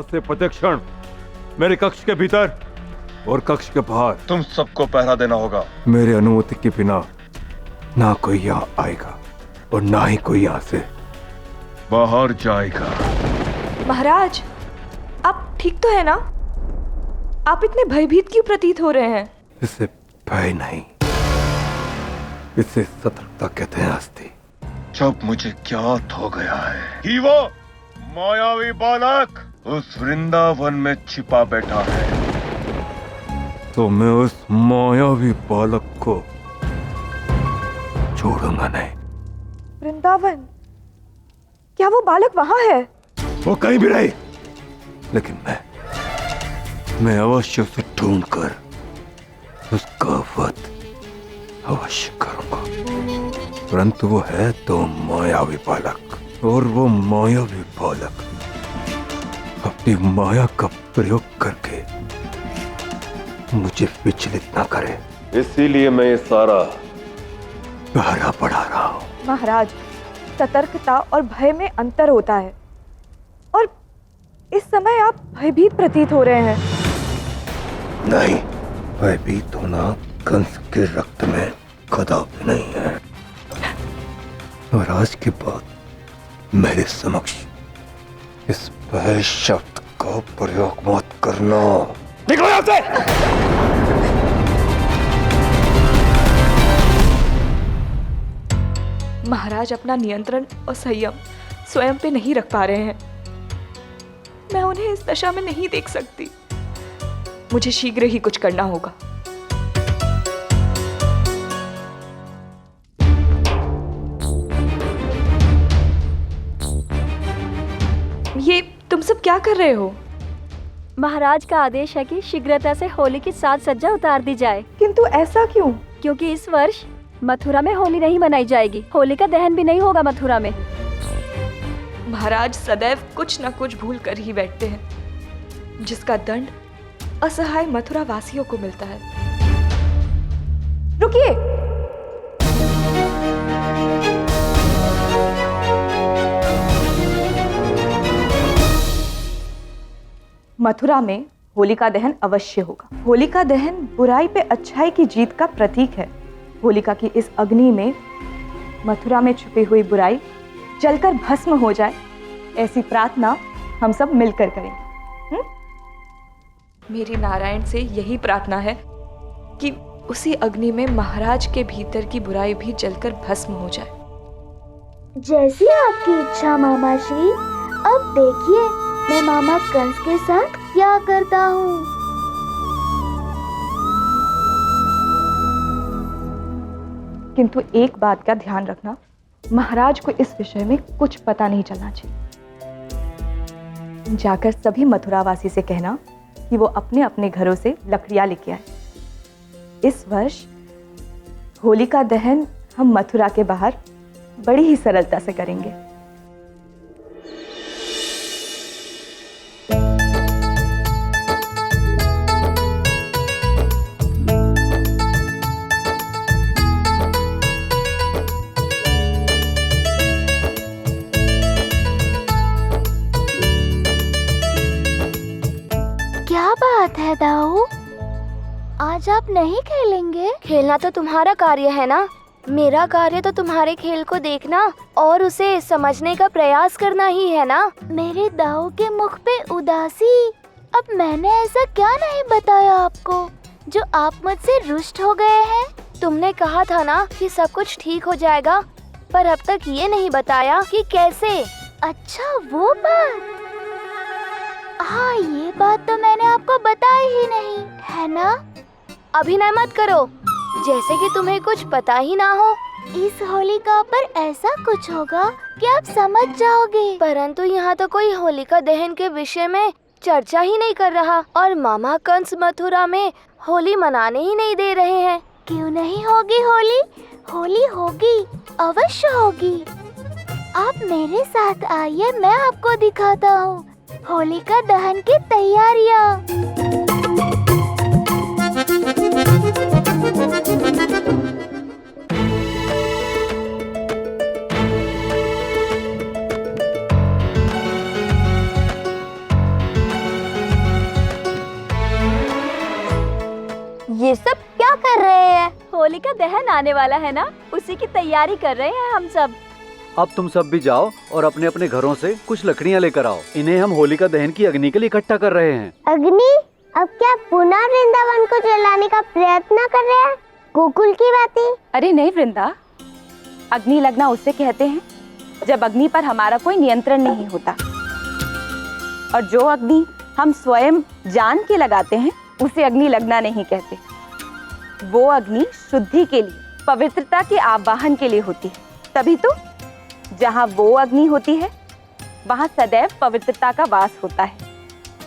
आज से प्रत्येक क्षण मेरे कक्ष के भीतर और कक्ष के बाहर तुम सबको पहरा देना होगा। मेरे अनुमति के बिना ना कोई यहाँ आएगा और ना ही कोई यहाँ से बाहर जाएगा। महाराज, आप ठीक तो है ना? आप इतने भयभीत क्यों प्रतीत हो रहे हैं? इसे भय नहीं, इसे सतर्कता कहते हैं आस्ती। जब मुझे ज्ञात हो गया है कि वो मायावी बालक उस वृंदावन में छिपा बैठा है, तो मैं उस मायावी बालक को छोड़ूंगा नहीं। वृंदावन? क्या वो बालक वहां है? वो कहीं भी रहे, लेकिन मैं अवश्य उसे ढूंढ कर उसका वध अवश्य करूंगा। परंतु वो है तो मायावी बालक, और वो मायावी बालक अपनी माया का प्रयोग करके मुझे विचलित ना करे, इसीलिए मैं ये सारा पहरा बढ़ा रहा हूं। महाराज, सतर्कता और भय में अंतर होता है, और इस समय आप भयभीत प्रतीत हो रहे हैं। नहीं, भयभीत होना कंस के रक्त में कदापि नहीं है। और आज के बाद मेरे समक्ष इस भय शब्द का प्रयोग मत करना। निकलो यहाँ से! महाराज अपना नियंत्रण और संयम स्वयं पे नहीं रख पा रहे हैं। मैं उन्हें इस दशा में नहीं देख सकती। मुझे शीघ्र ही कुछ करना होगा। ये तुम सब क्या कर रहे हो? महाराज का आदेश है कि शीघ्रता से होली की साज सज्जा उतार दी जाए। किंतु ऐसा क्यों? क्योंकि इस वर्ष मथुरा में होली नहीं मनाई जाएगी। होली का दहन भी नहीं होगा मथुरा में। महाराज सदैव कुछ न कुछ भूल कर ही बैठते हैं, जिसका दंड असहाय मथुरा वासियों को मिलता है। रुकिए! मथुरा में होलिका दहन अवश्य होगा। होलिका दहन बुराई पे अच्छाई की जीत का प्रतीक है। होलिका की इस अग्नि में मथुरा में छुपी हुई बुराई जलकर भस्म हो जाए, ऐसी प्रार्थना हम सब मिलकर करेंगे। मेरी नारायण से यही प्रार्थना है कि उसी अग्नि में महाराज के भीतर की बुराई भी जलकर भस्म हो जाए। जैसी आपकी इच्छा मामा श्री। अब देखिए मैं मामा कंस के साथ क्या करता हूँ। किंतु एक बात का ध्यान रखना, महाराज को इस विषय में कुछ पता नहीं चलना चाहिए। जाकर सभी मथुरावासी से कहना कि वो अपने अपने घरों से लकड़ियां लेके आए। इस वर्ष होलिका दहन हम मथुरा के बाहर बड़ी ही सरलता से करेंगे। क्या बात है दाऊ, आज आप नहीं खेलेंगे? खेलना तो तुम्हारा कार्य है ना, मेरा कार्य तो तुम्हारे खेल को देखना और उसे समझने का प्रयास करना ही है ना। मेरे दाऊ के मुख पे उदासी। अब मैंने ऐसा क्या नहीं बताया आपको जो आप मुझसे रुष्ट हो गए हैं? तुमने कहा था ना कि सब कुछ ठीक हो जाएगा, पर अब तक ये नहीं बताया कि कैसे। अच्छा वो बात। हाँ, ये बात तो मैंने आपको बताई ही नहीं, है ना? अभिनय मत करो जैसे कि तुम्हें कुछ पता ही ना हो। इस होलिका पर ऐसा कुछ होगा कि आप समझ जाओगे। परंतु यहाँ तो कोई होलिका दहन के विषय में चर्चा ही नहीं कर रहा, और मामा कंस मथुरा में होली मनाने ही नहीं दे रहे हैं। क्यों नहीं होगी होली? होली होगी, अवश्य होगी। आप मेरे साथ आइए, मैं आपको दिखाता हूँ होलिका दहन की तैयारियाँ। होलिका दहन आने वाला है ना, उसी की तैयारी कर रहे हैं हम सब। अब तुम सब भी जाओ और अपने अपने घरों से कुछ लकड़ियाँ लेकर आओ। इन्हें हम होलिका दहन की अग्नि के लिए इकट्ठा कर रहे हैं। अग्नि? अब क्या पुनः वृंदावन को जलाने का प्रयत्न कर रहे हैं? गोकुल की बातें? अरे नहीं वृंदा, अग्नि लगना उसे कहते हैं जब अग्नि पर हमारा कोई नियंत्रण नहीं होता, और जो अग्नि हम स्वयं जान के लगाते हैं उसे अग्नि लगना नहीं कहते। वो अग्नि शुद्धि के लिए, पवित्रता के आवाहन के लिए होती है। तभी तो जहाँ वो अग्नि होती है वहाँ सदैव पवित्रता का वास होता है,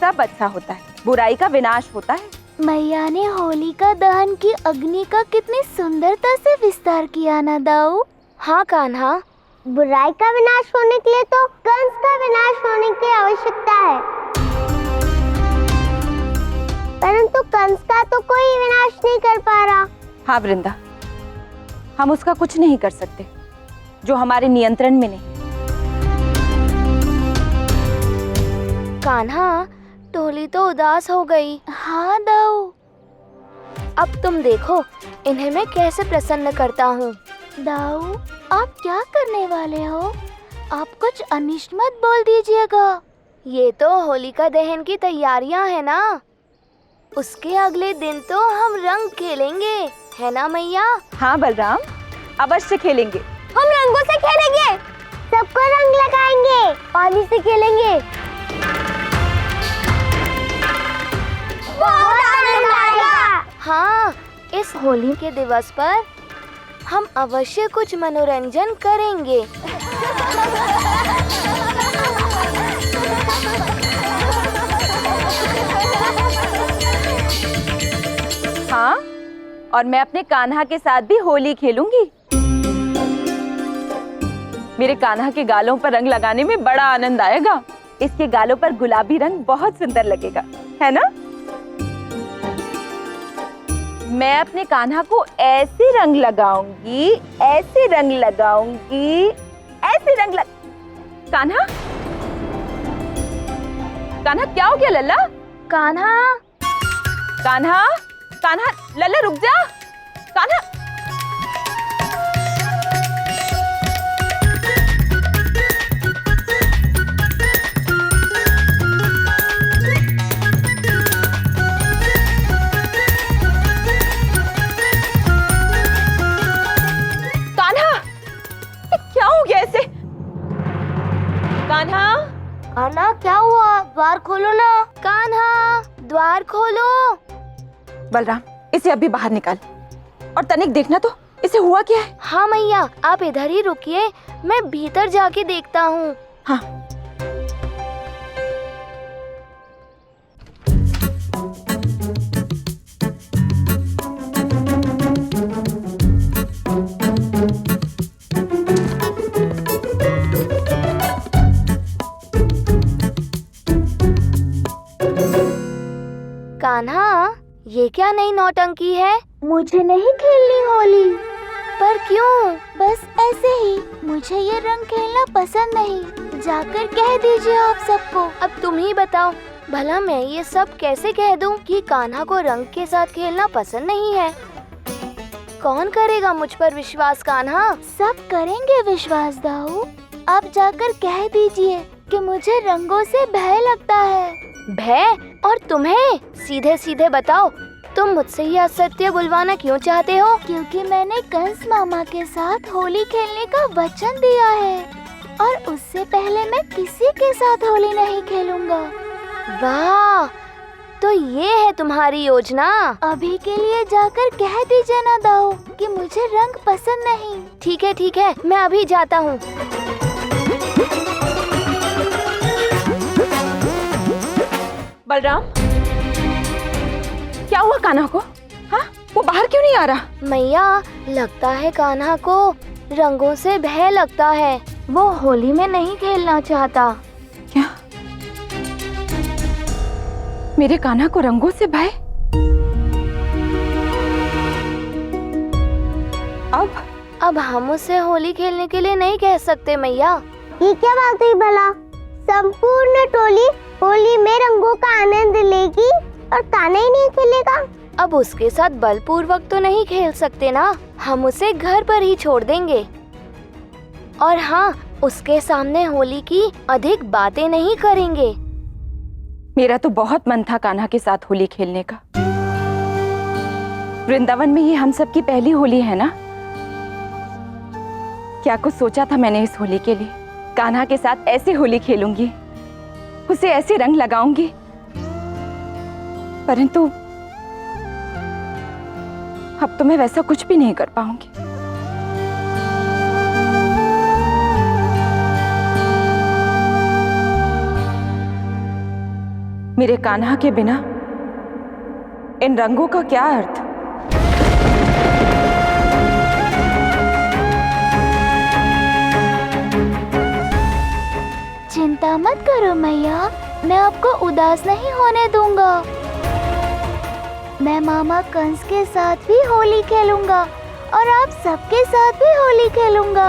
सब अच्छा होता है, बुराई का विनाश होता है। मैया ने होलिका दहन की अग्नि का कितनी सुंदरता से विस्तार किया ना दाऊ। हाँ कान्हा, बुराई का विनाश होने के लिए तो कंस का विनाश होने की आवश्यकता है, परंतु कंस का तो कोई विनाश नहीं कर पा रहा। हाँ वृंदा, हम उसका कुछ नहीं कर सकते जो हमारे नियंत्रण में नहीं। कान्हा, टोली तो उदास हो गई। हाँ दाऊ। अब तुम देखो इन्हें मैं कैसे प्रसन्न करता हूँ। दाऊ, आप क्या करने वाले हो? आप कुछ अनिष्ट मत बोल दीजिएगा। ये तो होलिका दहन की तैयारियां है ना, उसके अगले दिन तो हम रंग खेलेंगे, है ना मैया? हाँ बलराम, अवश्य खेलेंगे। हम रंगों से खेलेंगे, सबको रंग लगाएंगे, पानी से खेलेंगे। बहुत आनंद आएगा। हाँ, इस होली के दिवस पर हम अवश्य कुछ मनोरंजन करेंगे। हाँ, और मैं अपने कान्हा के साथ भी होली खेलूंगी। मेरे कान्हा के गालों पर रंग लगाने में बड़ा आनंद आएगा। इसके गालों पर गुलाबी रंग बहुत सुंदर लगेगा, है ना? मैं अपने कान्हा को ऐसे रंग लगाऊंगी, ऐसे रंग लगाऊंगी, ऐसे रंग कान्हा, कान्हा क्या हो गया लल्ला? कान्हा, कान्हा, कान्हा, लल्ला रुक जा। कान्हा, कान्हा, कान्हा क्या हुआ? द्वार खोलो ना। कान्हा, द्वार खोलो। बलराम, इसे अभी बाहर निकाल और तनिक देखना तो इसे हुआ क्या है। हाँ मैया, आप इधर ही रुकिए, मैं भीतर जाके देखता हूँ। हाँ। कान्हा, ये क्या नई नौटंकी है? मुझे नहीं खेलनी होली। पर क्यों? बस ऐसे ही, मुझे ये रंग खेलना पसंद नहीं। जाकर कह दीजिए आप सबको। अब तुम ही बताओ, भला मैं ये सब कैसे कह दूं कि कान्हा को रंग के साथ खेलना पसंद नहीं है? कौन करेगा मुझ पर विश्वास कान्हा? सब करेंगे विश्वास दाऊ। आप जाकर कह दीजिए कि मुझे रंगों से भय लगता है। भय? और तुम्हें? सीधे सीधे बताओ, तुम मुझसे ये असत्य बुलवाना क्यों चाहते हो? क्योंकि मैंने कंस मामा के साथ होली खेलने का वचन दिया है और उससे पहले मैं किसी के साथ होली नहीं खेलूंगा। वाह, तो ये है तुम्हारी योजना। अभी के लिए जाकर कह दीजिए ना दाऊ कि मुझे रंग पसंद नहीं। ठीक है, मैं अभी जाता हूँ। बलराम, क्या हुआ कान्हा को? हाँ, वो बाहर क्यों नहीं आ रहा? मैया, लगता है कान्हा को रंगों से भय लगता है, वो होली में नहीं खेलना चाहता। क्या? मेरे कान्हा को रंगों से भय? अब हम उससे होली खेलने के लिए नहीं कह सकते मैया। ये क्या बात हुई भला? संपूर्ण टोली होली में रंगों का आनंद लेगी और कान्हा ही नहीं खेलेगा? अब उसके साथ बलपूर्वक तो नहीं खेल सकते ना, हम उसे घर पर ही छोड़ देंगे। और हाँ, उसके सामने होली की अधिक बातें नहीं करेंगे। मेरा तो बहुत मन था कान्हा के साथ होली खेलने का। वृंदावन में ये हम सब की पहली होली है ना। क्या कुछ सोचा था मैंने इस होली के लिए। कान्हा के साथ ऐसे होली खेलूंगी, उसे ऐसे रंग लगाऊंगी, परंतु अब तो मैं वैसा कुछ भी नहीं कर पाऊंगी। मेरे कान्हा के बिना इन रंगों का क्या अर्थ। चिंता मत करो मैया, मैं आपको उदास नहीं होने दूंगा। मैं मामा कंस के साथ भी होली खेलूंगा और आप सबके साथ भी होली खेलूंगा।